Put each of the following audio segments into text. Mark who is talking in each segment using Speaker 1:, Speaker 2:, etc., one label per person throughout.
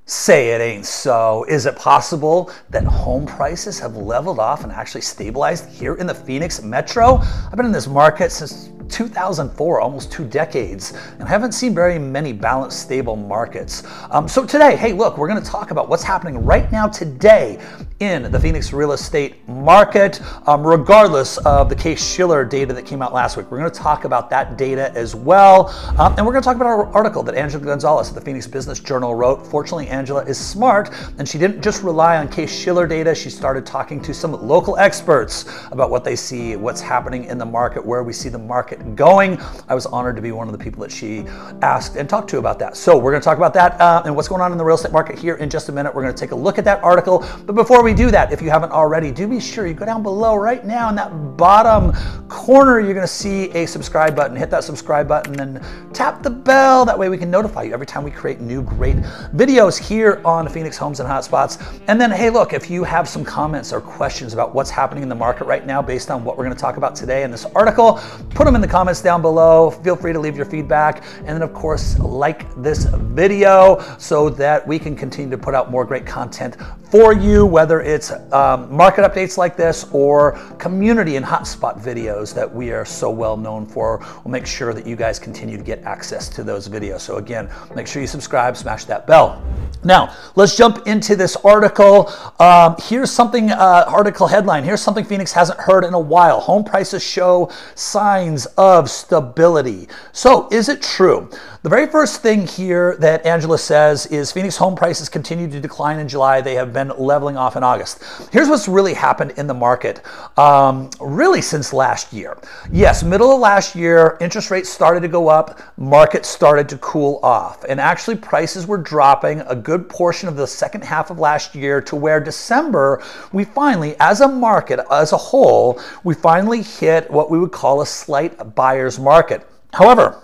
Speaker 1: Say it ain't so. Is it possible that home prices have leveled off and actually stabilized here in the Phoenix metro? I've been in this market since 2004, almost 2 decades, and haven't seen very many balanced, stable markets. So today, hey, look, we're going to talk about what's happening right now today in the Phoenix real estate market, regardless of the Case Shiller data that came out last week. We're going to talk about that data as well, and we're going to talk about our article that Angela Gonzales at the Phoenix Business Journal wrote. Fortunately, Angela is smart, and she didn't just rely on Case Shiller data. She started talking to some local experts about what they see, what's happening in the market, where we see the market going. I was honored to be one of the people that she asked and talked to about that. So we're going to talk about that and what's going on in the real estate market here in just a minute. We're going to take a look at that article. But before we do that, if you haven't already, do be sure you go down below right now in that bottom corner. You're going to see a subscribe button. Hit that subscribe button and tap the bell. That way we can notify you every time we create new great videos here on Phoenix Homes and Hotspots. And then, hey, look, if you have some comments or questions about what's happening in the market right now based on what we're going to talk about today in this article, put them in the comments down below. Feel free to leave your feedback. And then, of course, like this video so that we can continue to put out more great content for you, whether it's market updates like this or community and hotspot videos that we are so well known for. We'll make sure that you guys continue to get access to those videos. So again, make sure you subscribe, smash that bell. Now, let's jump into this article. Here's something, article headline, here's something Phoenix hasn't heard in a while. Home prices show signs of stability. So is it true? The very first thing here that Angela says is Phoenix home prices continue to decline in July. They have been leveling off in August. Here's what's really happened in the market, really since last year. Yes, middle of last year, interest rates started to go up, market started to cool off, and actually prices were dropping a good portion of the second half of last year to where December, we finally, as a market, as a whole, we finally hit what we would call a slight buyer's market. However,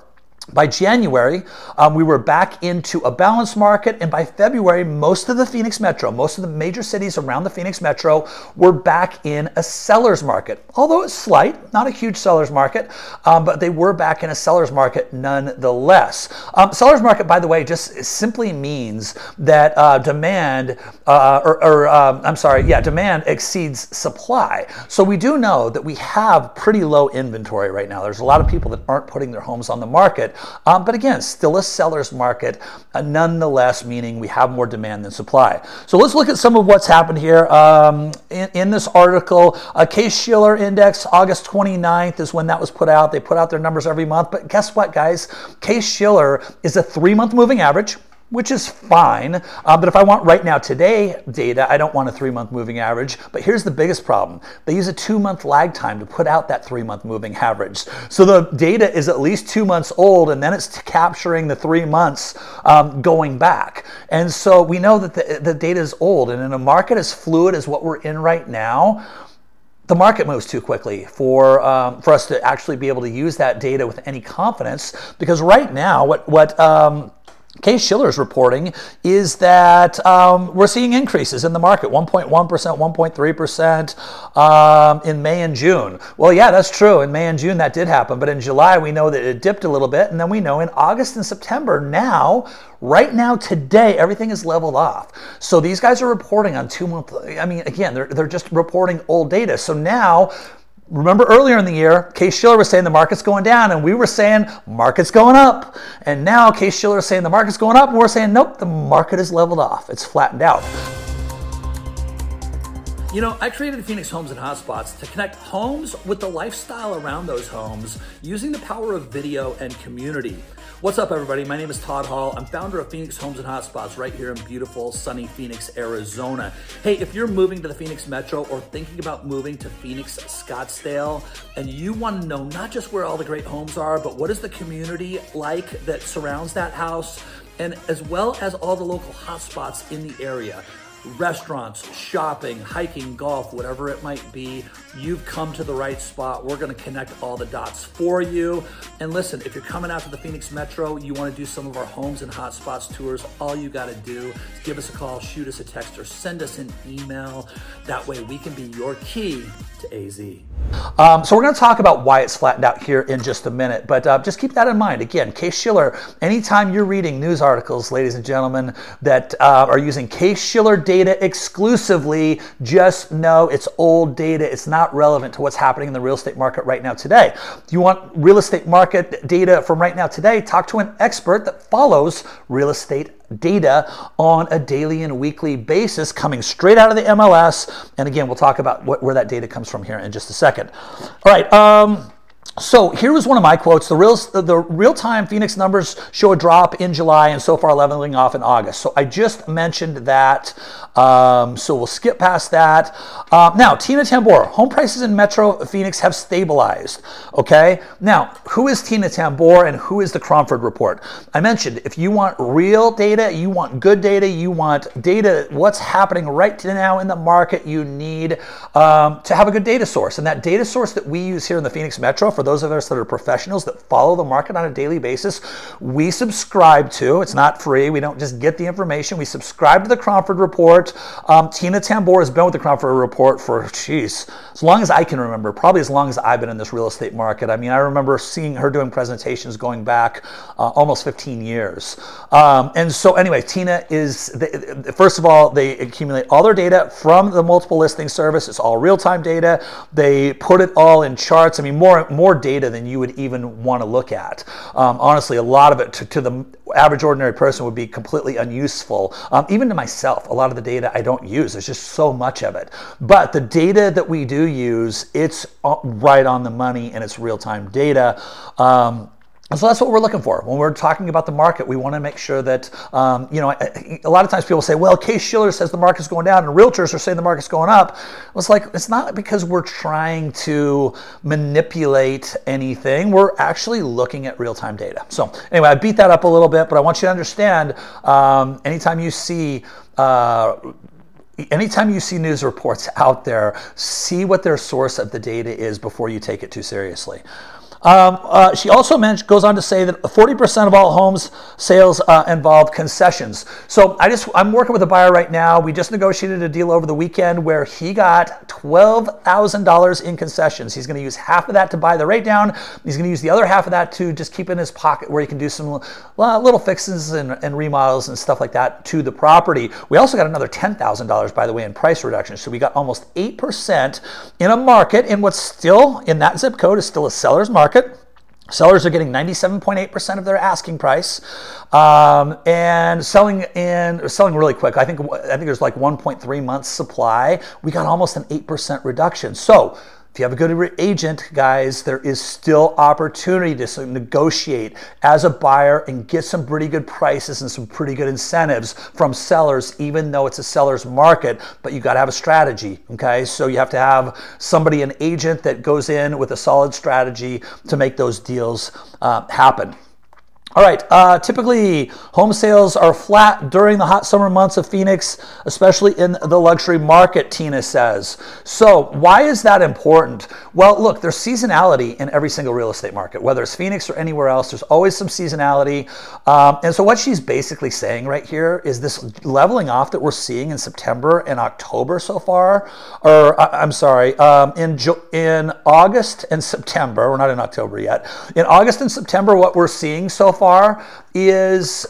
Speaker 1: by January, we were back into a balanced market, and by February, most of the Phoenix metro, most of the major cities around the Phoenix metro were back in a seller's market. Although it's slight, not a huge seller's market, but they were back in a seller's market nonetheless. Seller's market, by the way, just simply means that demand exceeds supply. So we do know that we have pretty low inventory right now. There's a lot of people that aren't putting their homes on the market. But again, still a seller's market, nonetheless, meaning we have more demand than supply. So let's look at some of what's happened here in this article. Case Shiller Index, August 29th is when that was put out. They put out their numbers every month. But guess what, guys? Case Shiller is a 3-month moving average, which is fine. But if I want right now today data, I don't want a 3-month moving average. But here's the biggest problem. They use a 2-month lag time to put out that 3-month moving average. So the data is at least 2 months old, and then it's capturing the 3 months going back. And so we know that the data is old, and in a market as fluid as what we're in right now, the market moves too quickly for us to actually be able to use that data with any confidence. Because right now, what Case Shiller is reporting is that we're seeing increases in the market, 1.1%, 1.3% in May and June. Well, yeah, that's true. In May and June, that did happen. But in July, we know that it dipped a little bit. And then we know in August and September now, right now, today, everything is leveled off. So these guys are reporting on 2-month, I mean, again, they're just reporting old data. So now, remember earlier in the year, Case Shiller was saying the market's going down, and we were saying market's going up. And now Case Shiller is saying the market's going up, and we're saying, nope, the market is leveled off. It's flattened out. You know, I created Phoenix Homes and Hotspots to connect homes with the lifestyle around those homes using the power of video and community. What's up, everybody? My name is Todd Hall. I'm founder of Phoenix Homes and Hotspots right here in beautiful, sunny Phoenix, Arizona. Hey, if you're moving to the Phoenix Metro or thinking about moving to Phoenix, Scottsdale, and you want to know not just where all the great homes are, but what is the community like that surrounds that house, and as well as all the local hotspots in the area, restaurants, shopping, hiking, golf, whatever it might be, you've come to the right spot. We're gonna connect all the dots for you. And listen, if you're coming out to the Phoenix Metro, you wanna do some of our homes and hotspots tours, all you gotta do is give us a call, shoot us a text, or send us an email. That way we can be your key to AZ. So we're going to talk about why it's flattened out here in just a minute, but just keep that in mind. Again, Case Shiller, anytime you're reading news articles, ladies and gentlemen, that are using Case Shiller data exclusively, just know it's old data. It's not relevant to what's happening in the real estate market right now today. If you want real estate market data from right now today, talk to an expert that follows real estate data on a daily and weekly basis coming straight out of the MLS. And again, we'll talk about where that data comes from here in just a second. All right. So here was one of my quotes. The real-time Phoenix numbers show a drop in July and so far leveling off in August. So I just mentioned that. So we'll skip past that. Now, Tina Tambor, home prices in Metro Phoenix have stabilized. Okay. Now, who is Tina Tambor and who is the Cromford report? I mentioned if you want real data, you want good data, you want data, what's happening right now in the market, you need to have a good data source. And that data source that we use here in the Phoenix Metro, for those of us that are professionals that follow the market on a daily basis, we subscribe to. It's not free. We don't just get the information. We subscribe to the Cromford report. Tina Tambor has been with the Cromford report for, geez, as long as I can remember, probably as long as I've been in this real estate market. I mean, I remember seeing her doing presentations going back almost 15 years. And so anyway, Tina is, first of all, they accumulate all their data from the multiple listing service. It's all real-time data. They put it all in charts. I mean, more data than you would even want to look at. Honestly, a lot of it to the average ordinary person would be completely unuseful. Even to myself, a lot of the data I don't use. There's just so much of it. But the data that we do use, it's right on the money and it's real-time data. And so that's what we're looking for. When we're talking about the market, we want to make sure that, you know, a lot of times people say, well, Case Shiller says the market's going down and realtors are saying the market's going up. It's like, it's not because we're trying to manipulate anything. We're actually looking at real-time data. So anyway, I beat that up a little bit, but I want you to understand, anytime you see news reports out there, see what their source of the data is before you take it too seriously. She also goes on to say that 40% of all homes sales involve concessions. So I'm working with a buyer right now. We just negotiated a deal over the weekend where he got $12,000 in concessions. He's going to use half of that to buy the rate down. He's going to use the other half of that to just keep in his pocket where he can do some little fixes and remodels and stuff like that to the property. We also got another $10,000, by the way, in price reduction. So we got almost 8% in a market in what's still, in that zip code, is still a seller's market. Sellers are getting 97.8% of their asking price, and selling really quick. I think there's like 1.3 months supply. We got almost an 8% reduction. So if you have a good agent, guys, there is still opportunity to negotiate as a buyer and get some pretty good prices and some pretty good incentives from sellers, even though it's a seller's market, but you got to have a strategy, okay? So you have to have somebody, an agent that goes in with a solid strategy to make those deals happen. All right, typically home sales are flat during the hot summer months of Phoenix, especially in the luxury market, Tina says. So why is that important? Well, look, there's seasonality in every single real estate market, whether it's Phoenix or anywhere else, there's always some seasonality. And so what she's basically saying right here is this leveling off that we're seeing in September and October so far, or I'm sorry, in August and September, we're not in October yet. In August and September, what we're seeing so far is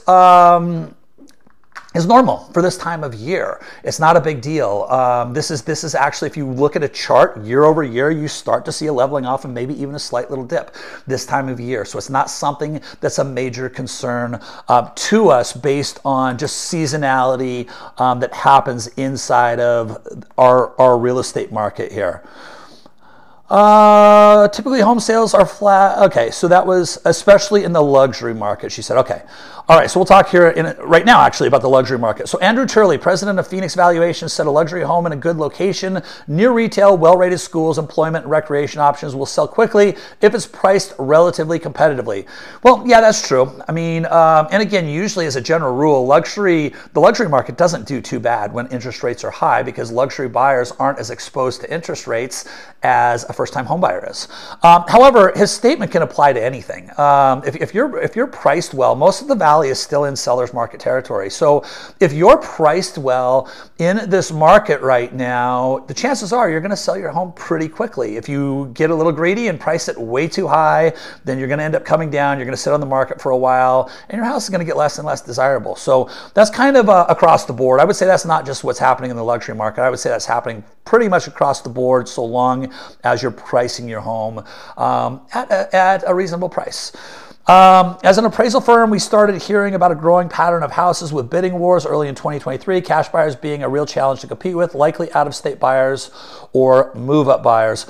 Speaker 1: normal for this time of year. It's not a big deal. This is actually, if you look at a chart year over year, you start to see a leveling off and maybe even a slight little dip this time of year. So it's not something that's a major concern to us based on just seasonality that happens inside of our real estate market here. Typically home sales are flat. Okay, so that was especially in the luxury market, she said. Okay. All right, so we'll talk here right now, actually, about the luxury market. So Andrew Turley, president of Phoenix Valuations, said a luxury home in a good location, near retail, well-rated schools, employment, and recreation options will sell quickly if it's priced relatively competitively. Well, yeah, that's true. I mean, and again, usually as a general rule, the luxury market doesn't do too bad when interest rates are high because luxury buyers aren't as exposed to interest rates as a first-time home buyer is. However, his statement can apply to anything. If you're priced well, most of the valley is still in seller's market territory. So if you're priced well in this market right now, the chances are you're going to sell your home pretty quickly. If you get a little greedy and price it way too high, then you're going to end up coming down. You're going to sit on the market for a while, and your house is going to get less and less desirable. So that's kind of across the board. I would say that's not just what's happening in the luxury market. I would say that's happening pretty much across the board, so long as you're pricing your home at a reasonable price. As an appraisal firm, we started hearing about a growing pattern of houses with bidding wars early in 2023, cash buyers being a real challenge to compete with, likely out-of-state buyers or move-up buyers.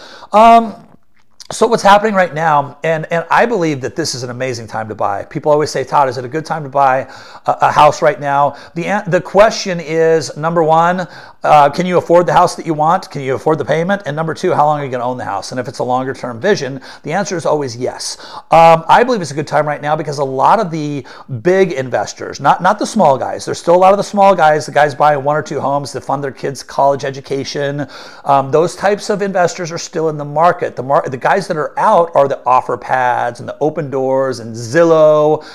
Speaker 1: So what's happening right now, and I believe that this is an amazing time to buy. People always say, Todd, is it a good time to buy a house right now? The question is, number one, can you afford the house that you want? Can you afford the payment? And number two, how long are you going to own the house? And if it's a longer term vision, the answer is always yes. I believe it's a good time right now because a lot of the big investors, not the small guys, there's still a lot of the small guys, the guys buying one or two homes to fund their kids' college education. Those types of investors are still in the market. The guys that are out are the offer pads and the open doors and Zillow.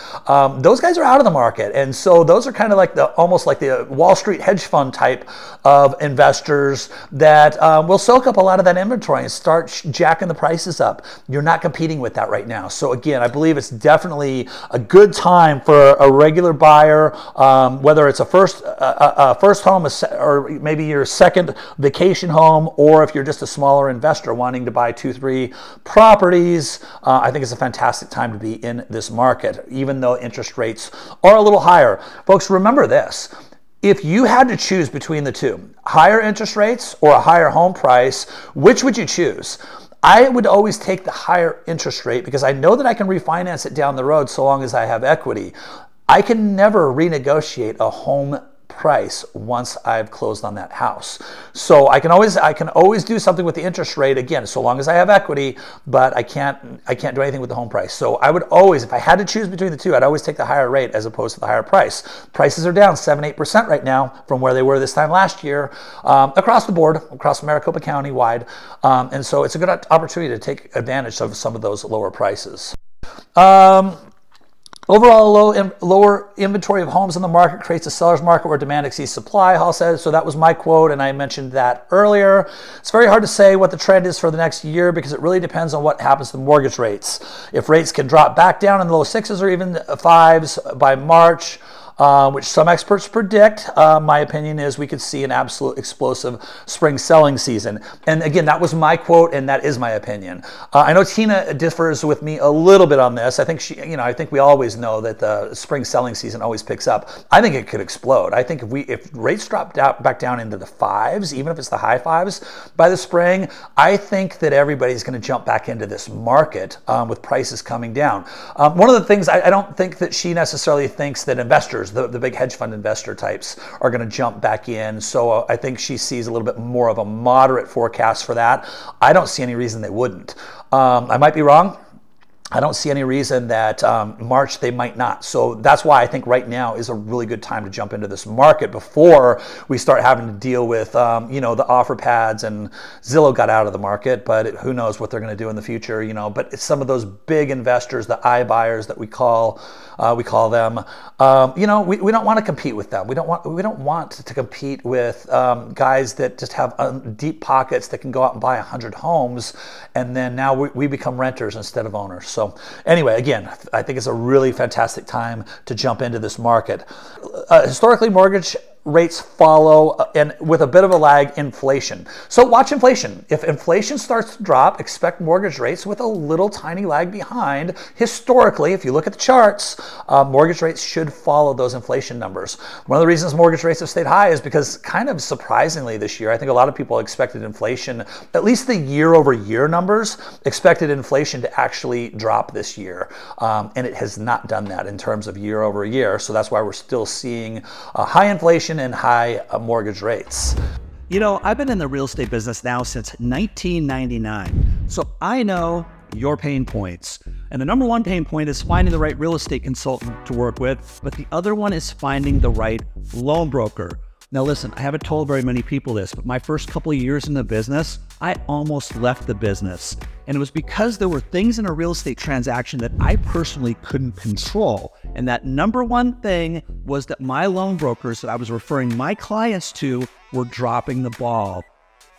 Speaker 1: Those guys are out of the market. And so those are kind of like almost like the Wall Street hedge fund type of investors that will soak up a lot of that inventory and start jacking the prices up. You're not competing with that right now. So again, I believe it's definitely a good time for a regular buyer, whether it's a first home or maybe your second vacation home, or if you're just a smaller investor wanting to buy 2-3 properties. I think it's a fantastic time to be in this market, even though interest rates are a little higher. Folks, remember this. If you had to choose between the two, higher interest rates or a higher home price, which would you choose? I would always take the higher interest rate because I know that I can refinance it down the road so long as I have equity. I can never renegotiate a home price once I've closed on that house. So I can always do something with the interest rate, again, so long as I have equity, but I can't do anything with the home price. So I would always, if I had to choose between the two, I'd always take the higher rate as opposed to the higher price. Prices are down 7-8% right now from where they were this time last year, across the board, across Maricopa County wide. And so it's a good opportunity to take advantage of some of those lower prices. Overall, lower inventory of homes in the market creates a seller's market where demand exceeds supply, Hall said. So that was my quote, and I mentioned that earlier. It's very hard to say what the trend is for the next year because it really depends on what happens to mortgage rates. If rates can drop back down in the low 6s or even 5s by March, which some experts predict, my opinion is we could see an absolute explosive spring selling season. And again, that was my quote, and that is my opinion. I know Tina differs with me a little bit on this. I think I think we always know that the spring selling season always picks up. I think it could explode. I think if rates drop back down into the 5s, even if it's the high 5s by the spring, I think that everybody's going to jump back into this market with prices coming down. One of the things I don't think that she necessarily thinks that investors, the big hedge fund investor types, are going to jump back in. So I think she sees a little bit more of a moderate forecast for that. I don't see any reason they wouldn't. I might be wrong. I don't see any reason that March they might not. So that's why I think right now is a really good time to jump into this market before we start having to deal with, the offer pads, and Zillow got out of the market, but who knows what they're going to do in the future, But it's some of those big investors, the iBuyers that we call them, we don't want to compete with them. We don't want to compete with guys that just have deep pockets that can go out and buy 100 homes, and then now we become renters instead of owners. So anyway, again, I think it's a really fantastic time to jump into this market. Historically, mortgage rates follow, and with a bit of a lag, inflation. So watch inflation. If inflation starts to drop, expect mortgage rates with a little tiny lag behind. Historically, if you look at the charts, mortgage rates should follow those inflation numbers. One of the reasons mortgage rates have stayed high is because, kind of surprisingly this year, I think a lot of people expected inflation, at least the year-over-year numbers, expected inflation to actually drop this year. And it has not done that in terms of year-over-year. So that's why we're still seeing high inflation and high mortgage rates.
Speaker 2: You know, I've been in the real estate business now since 1999, so I know your pain points. And the number one pain point is finding the right real estate consultant to work with, but the other one is finding the right loan broker. Now listen, I haven't told very many people this, but my first couple of years in the business, I almost left the business. And it was because there were things in a real estate transaction that I personally couldn't control. And that number one thing was that my loan brokers that I was referring my clients to were dropping the ball.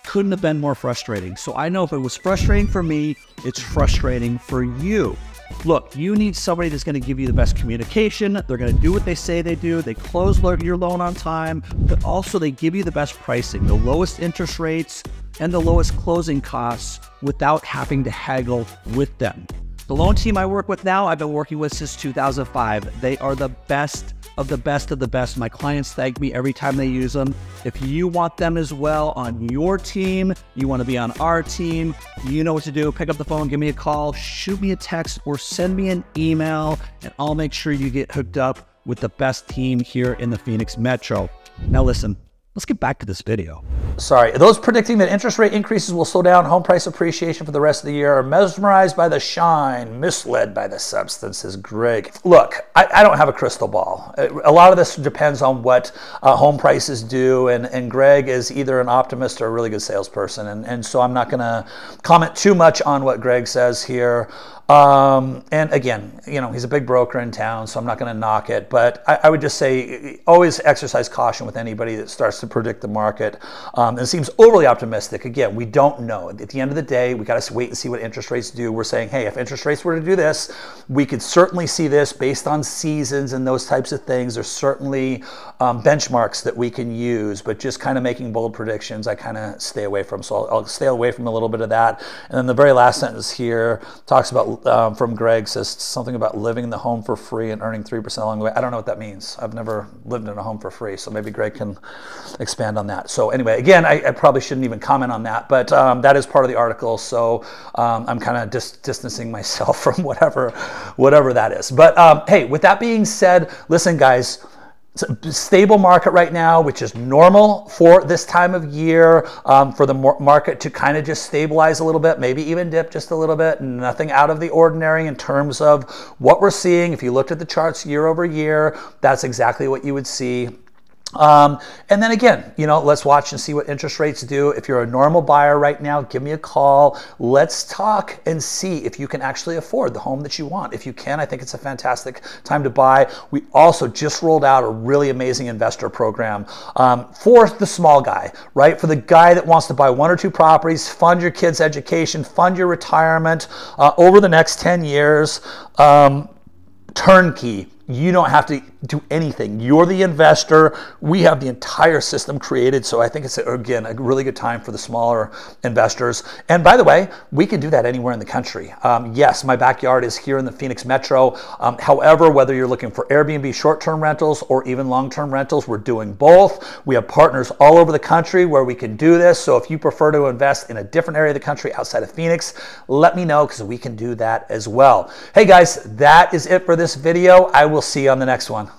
Speaker 2: Couldn't have been more frustrating. So I know if it was frustrating for me, it's frustrating for you. Look, you need somebody that's going to give you the best communication. They're going to do what they say they do. They close your loan on time, but also they give you the best pricing, the lowest interest rates, and the lowest closing costs without having to haggle with them. The loan team I work with now, I've been working with since 2005. They are the best of the best of the best. My clients thank me every time they use them. If you want them as well on your team, you want to be on our team, you know what to do. Pick up the phone, give me a call, shoot me a text, or send me an email, and I'll make sure you get hooked up with the best team here in the Phoenix Metro. Now listen, let's get back to this video.
Speaker 1: Sorry, those predicting that interest rate increases will slow down home price appreciation for the rest of the year are mesmerized by the shine, misled by the substance, says Greg. Look, I don't have a crystal ball. A lot of this depends on what home prices do, and Greg is either an optimist or a really good salesperson, and so I'm not going to comment too much on what Greg says here. And again, you know, he's a big broker in town, so I'm not going to knock it, but I would just say always exercise caution with anybody that starts to predict the market. It seems overly optimistic. Again, we don't know. At the end of the day, we got to wait and see what interest rates do. We're saying, hey, if interest rates were to do this, we could certainly see this based on seasons and those types of things. There's certainly benchmarks that we can use, but just kind of making bold predictions, I kind of stay away from. So I'll stay away from a little bit of that. And then the very last sentence here talks about, from Greg, says something about living in the home for free and earning 3% along the way. I don't know what that means. I've never lived in a home for free, so maybe Greg can expand on that. So anyway, again, I probably shouldn't even comment on that, but that is part of the article, so I'm kind of distancing myself from whatever that is. But hey, with that being said, listen guys, it's a stable market right now, which is normal for this time of year, for the market to kind of just stabilize a little bit, maybe even dip just a little bit. Nothing out of the ordinary in terms of what we're seeing. If you looked at the charts year over year, that's exactly what you would see. And then again, you know, let's watch and see what interest rates do. If you're a normal buyer right now, give me a call. Let's talk and see if you can actually afford the home that you want. If you can, I think it's a fantastic time to buy. We also just rolled out a really amazing investor program for the small guy, right? For the guy that wants to buy 1 or 2 properties, fund your kids' education, fund your retirement over the next 10 years, turnkey. You don't have to do anything. You're the investor. We have the entire system created. So I think it's, again, a really good time for the smaller investors. And by the way, we can do that anywhere in the country. Yes, my backyard is here in the Phoenix Metro. However, whether you're looking for Airbnb short-term rentals or even long-term rentals, we're doing both. We have partners all over the country where we can do this. So if you prefer to invest in a different area of the country outside of Phoenix, let me know because we can do that as well. Hey guys, that is it for this video. I will see you on the next one.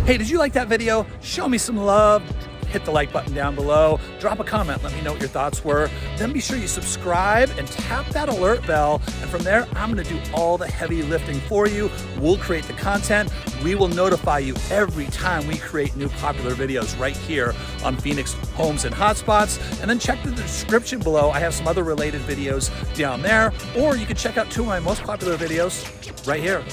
Speaker 2: Hey, did you like that video? Show me some love. Hit the like button down below. Drop a comment. Let me know what your thoughts were. Then be sure you subscribe and tap that alert bell. And from there, I'm going to do all the heavy lifting for you. We'll create the content. We will notify you every time we create new popular videos right here on Phoenix Homes and Hotspots. And then check the description below. I have some other related videos down there. Or you can check out 2 of my most popular videos right here.